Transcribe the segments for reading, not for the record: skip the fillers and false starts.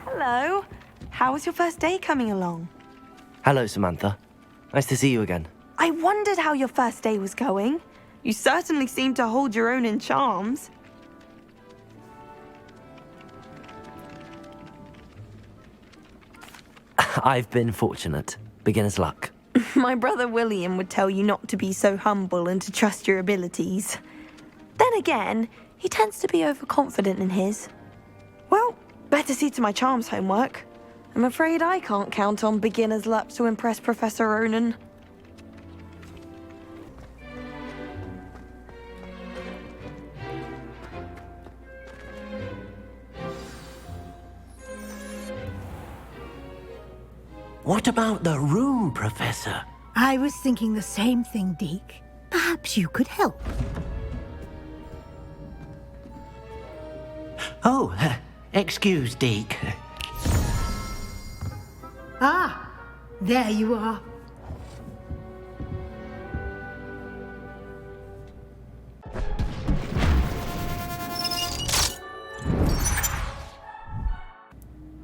Hello. How was your first day coming along? Hello, Samantha. Nice to see you again. I wondered how your first day was going. You certainly seem to hold your own in charms. I've been fortunate. Beginner's luck. My brother William would tell you not to be so humble and to trust your abilities. Then again, he tends to be overconfident in his. Well, better see to my charms homework. I'm afraid I can't count on beginner's luck to impress Professor Ronan. What about the room, Professor? I was thinking the same thing, Deke. Perhaps you could help. Oh, excuse, Deke. Ah, there you are.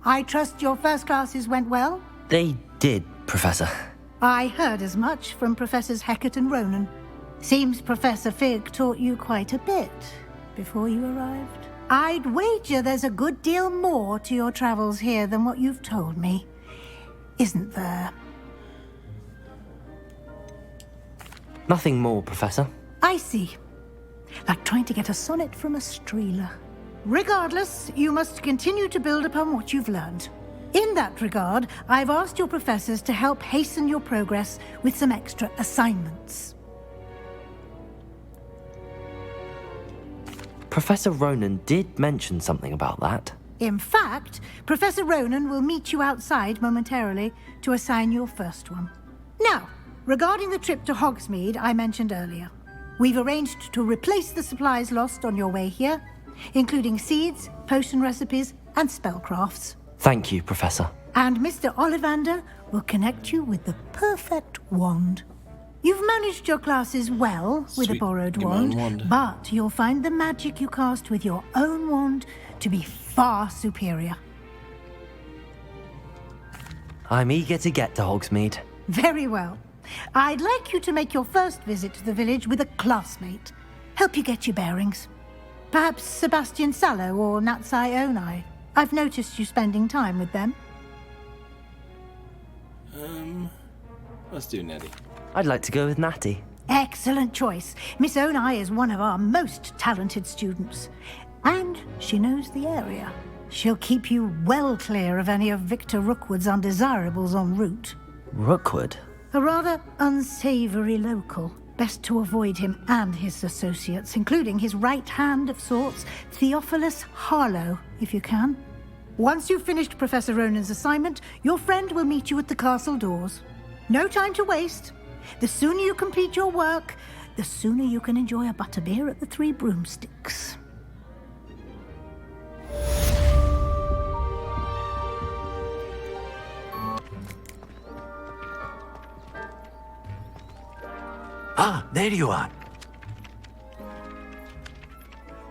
I trust your first classes went well? They did, Professor. I heard as much from Professors Hecat and Ronan. Seems Professor Fig taught you quite a bit before you arrived. I'd wager there's a good deal more to your travels here than what you've told me. Isn't there? Nothing more, Professor. I see. Like trying to get a sonnet from a streeler. Regardless, you must continue to build upon what you've learned. In that regard, I've asked your professors to help hasten your progress with some extra assignments. Professor Ronan did mention something about that. In fact, Professor Ronan will meet you outside momentarily to assign your first one. Now, regarding the trip to Hogsmeade I mentioned earlier, we've arranged to replace the supplies lost on your way here, including seeds, potion recipes, and spellcrafts. Thank you, Professor. And Mr. Ollivander will connect you with the perfect wand. You've managed your classes well with a borrowed wand, but you'll find the magic you cast with your own wand to be far superior. I'm eager to get to Hogsmeade. Very well. I'd like you to make your first visit to the village with a classmate. Help you get your bearings. Perhaps Sebastian Sallow or Natsai Onai. I've noticed you spending time with them. Let's do Nettie. I'd like to go with Natty. Excellent choice. Miss Onai is one of our most talented students. And she knows the area. She'll keep you well clear of any of Victor Rookwood's undesirables en route. Rookwood? A rather unsavory local. Best to avoid him and his associates, including his right hand of sorts, Theophilus Harlow, if you can. Once you've finished Professor Ronan's assignment, your friend will meet you at the castle doors. No time to waste. The sooner you complete your work, the sooner you can enjoy a butterbeer at the Three Broomsticks. Ah, there you are.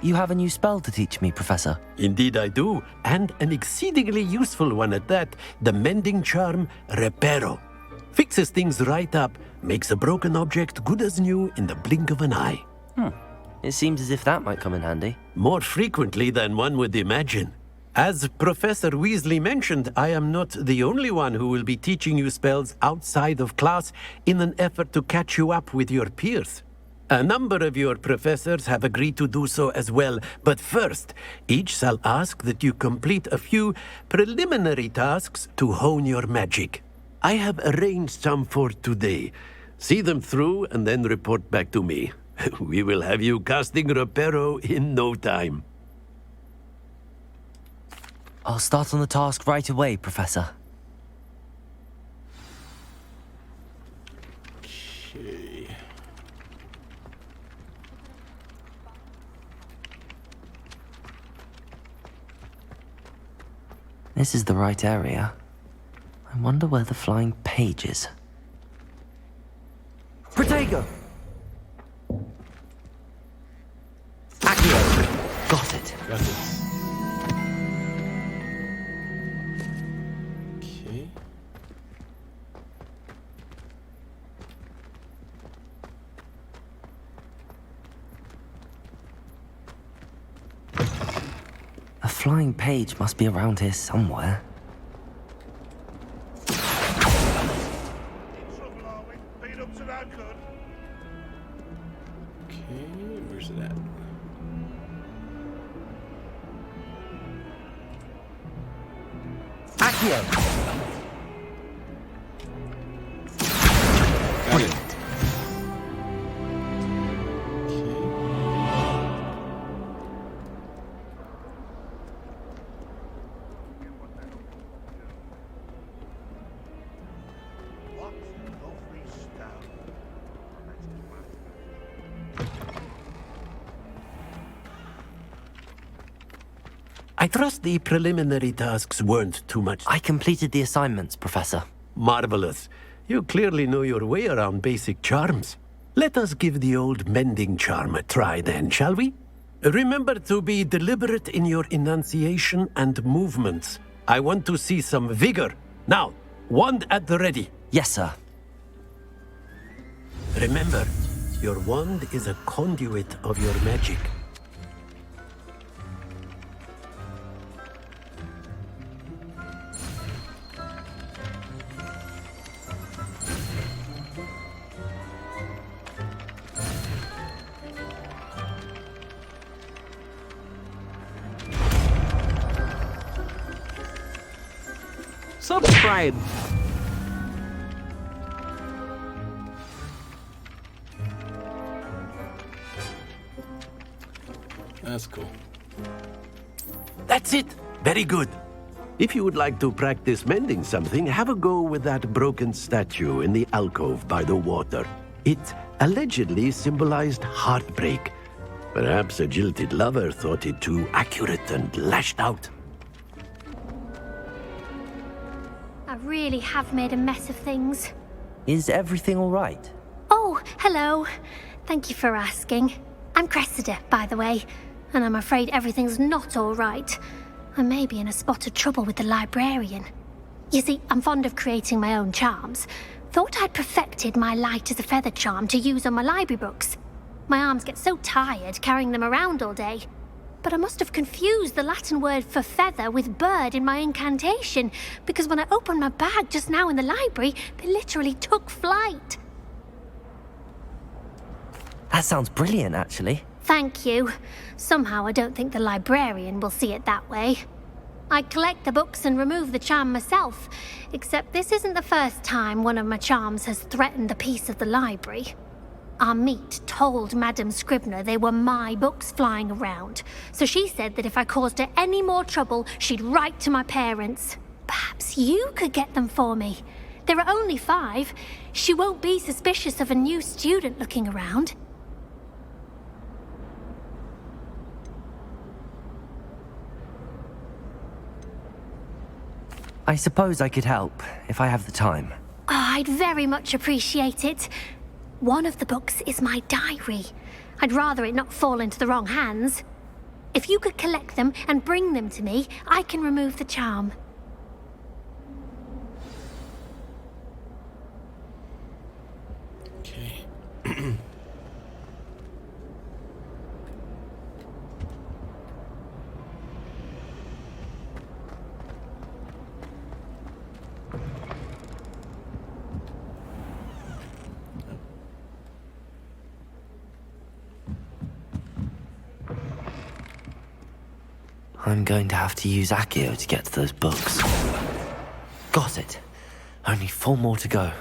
You have a new spell to teach me, Professor. Indeed I do, and an exceedingly useful one at that. The mending charm, Reparo. Fixes things right up, makes a broken object good as new in the blink of an eye. It seems as if that might come in handy. More frequently than one would imagine. As Professor Weasley mentioned, I am not the only one who will be teaching you spells outside of class in an effort to catch you up with your peers. A number of your professors have agreed to do so as well, but first, each shall ask that you complete a few preliminary tasks to hone your magic. I have arranged some for today. See them through and then report back to me. We will have you casting Reparo in no time. I'll start on the task right away, Professor. Okay. This is the right area. I wonder where the flying page is. Protego! Accio! Got it. Got it. flying page must be around here somewhere. In trouble, are we? Beat up to no good. Okay, where's it at? Accio! Got it. What lovely stone. I trust the preliminary tasks weren't too much. I completed the assignments, Professor. Marvelous. You clearly know your way around basic charms. Let us give the old mending charm a try then, shall we? Remember to be deliberate in your enunciation and movements. I want to see some vigor. Now, wand at the ready. Yes, sir. Remember, your wand is a conduit of your magic. Subscribe. That's cool. That's it. Very good. If you would like to practice mending something, have a go with that broken statue in the alcove by the water. It allegedly symbolized heartbreak. Perhaps a jilted lover thought it too accurate and lashed out. I really have made a mess of things. Is everything all right? Oh, hello. Thank you for asking. I'm Cressida, by the way, and I'm afraid everything's not all right. I may be in a spot of trouble with the librarian. You see, I'm fond of creating my own charms. Thought I'd perfected my light as a feather charm to use on my library books. My arms get so tired carrying them around all day. But I must have confused the Latin word for feather with bird in my incantation, because when I opened my bag just now in the library, they literally took flight. That sounds brilliant, actually. Thank you. Somehow I don't think the librarian will see it that way. I collect the books and remove the charm myself, except this isn't the first time one of my charms has threatened the peace of the library. Our meet told Madame Scribner they were my books flying around, so she said that if I caused her any more trouble, she'd write to my parents. Perhaps you could get them for me. There are only 5. She won't be suspicious of a new student looking around. I suppose I could help, if I have the time. Oh, I'd very much appreciate it. One of the books is my diary. I'd rather it not fall into the wrong hands. If you could collect them and bring them to me, I can remove the charm. Okay. I'm going to have to use Accio to get to those books. Got it. Only 4 more to go.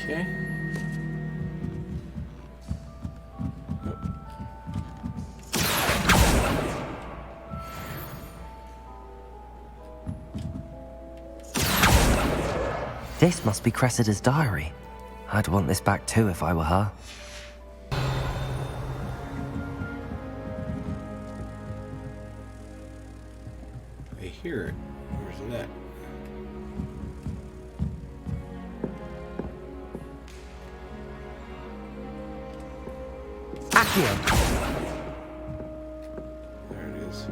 Okay. This must be Cressida's diary. I'd want this back too if I were her. I hear it. Where's it at? Accio! There it is.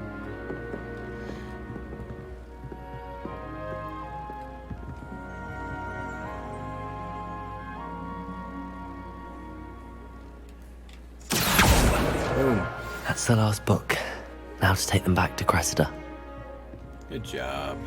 Boom. That's the last book. Now to take them back to Cressida. Good job.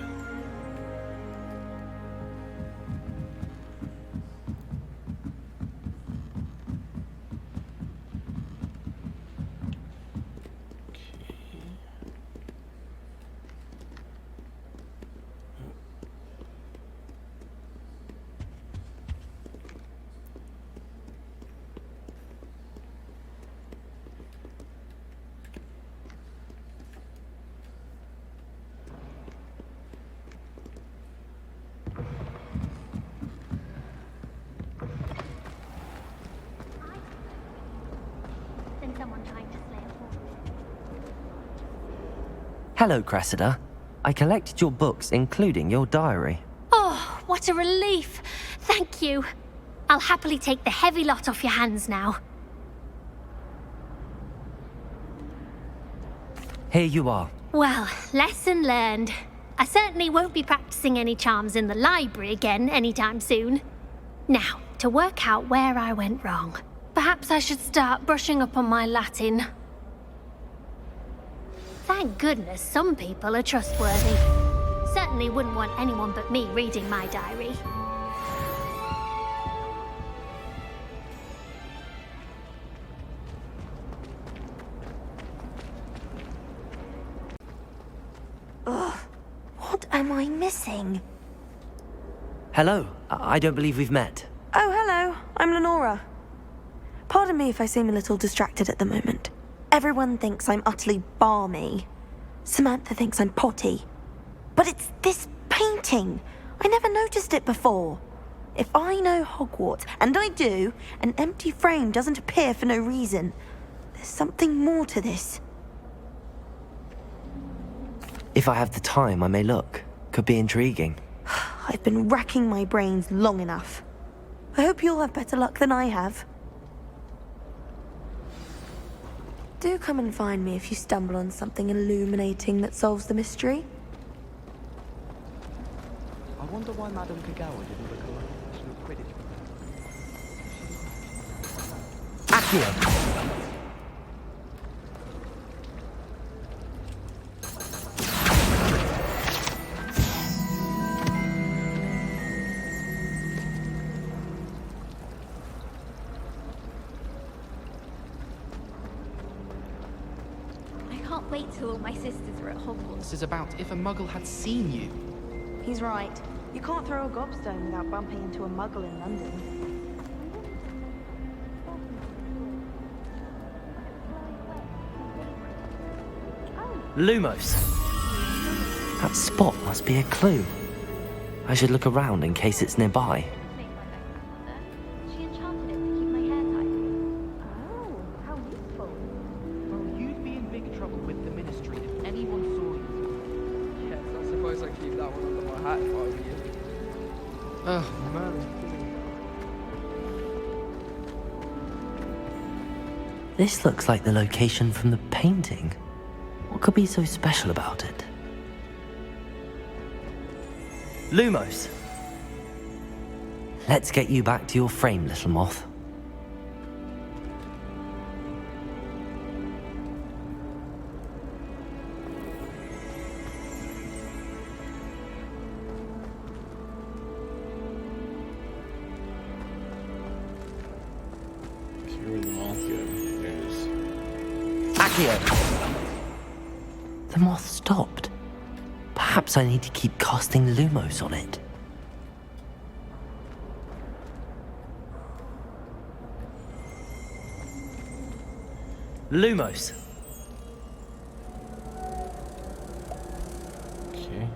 Than someone trying to slay a horse. Hello, Cressida. I collected your books, including your diary. Oh, what a relief. Thank you. I'll happily take the heavy lot off your hands now. Here you are. Well, lesson learned. I certainly won't be practicing any charms in the library again anytime soon. Now, to work out where I went wrong. Perhaps I should start brushing up on my Latin. Thank goodness some people are trustworthy. Certainly wouldn't want anyone but me reading my diary. What am I missing? Hello. I don't believe we've met. Oh, hello. I'm Lenora. Pardon me if I seem a little distracted at the moment. Everyone thinks I'm utterly balmy. Samantha thinks I'm potty. But it's this painting. I never noticed it before. If I know Hogwarts, and I do, an empty frame doesn't appear for no reason. There's something more to this. If I have the time, I may look. Could be intriguing. I've been racking my brains long enough. I hope you'll have better luck than I have. Do come and find me if you stumble on something illuminating that solves the mystery. I wonder why Madame Kagawa didn't become a professional Quidditch player. Accio! I can't wait till all my sisters are at Hogwarts. This is about if a muggle had seen you. He's right. You can't throw a gobstone without bumping into a muggle in London. Lumos. That spot must be a clue. I should look around in case it's nearby. She enchanted it to keep my hair tight. Oh, how useful. Well, you'd be in big trouble with the Ministry if anyone saw you. Yes, I suppose I keep that one under my hat if I were you. Oh, man. This looks like the location from the painting. What could be so special about it? Lumos! Let's get you back to your frame, little moth. See where the moth go. There it is. Accio! The moth stopped. Perhaps I need to keep casting Lumos on it. Lumos! Okay.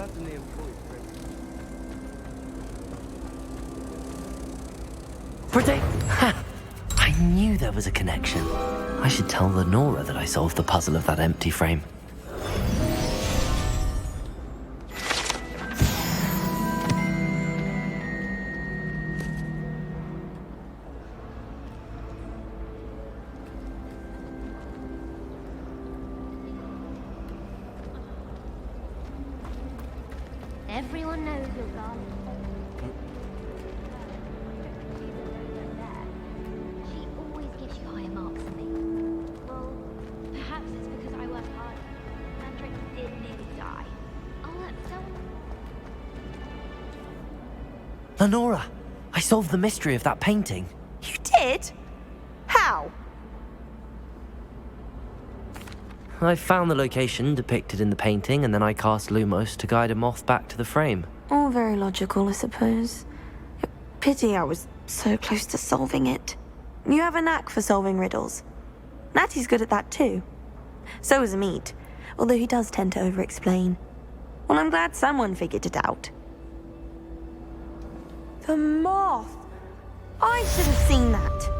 certainly employed for Predict. Ha! I knew there was a connection. I should tell Lenora that I solved the puzzle of that empty frame. Everyone knows your darling. She always gives you higher marks than me. Well, perhaps it's because I work hard. Mandrake did nearly die. Oh, that's so... Lenora, I solved the mystery of that painting. You did? How? I found the location depicted in the painting, and then I cast Lumos to guide a moth back to the frame. All very logical, I suppose. Pity I was so close to solving it. You have a knack for solving riddles. Natty's good at that too. So is Amit, although he does tend to over-explain. Well, I'm glad someone figured it out. The moth! I should have seen that.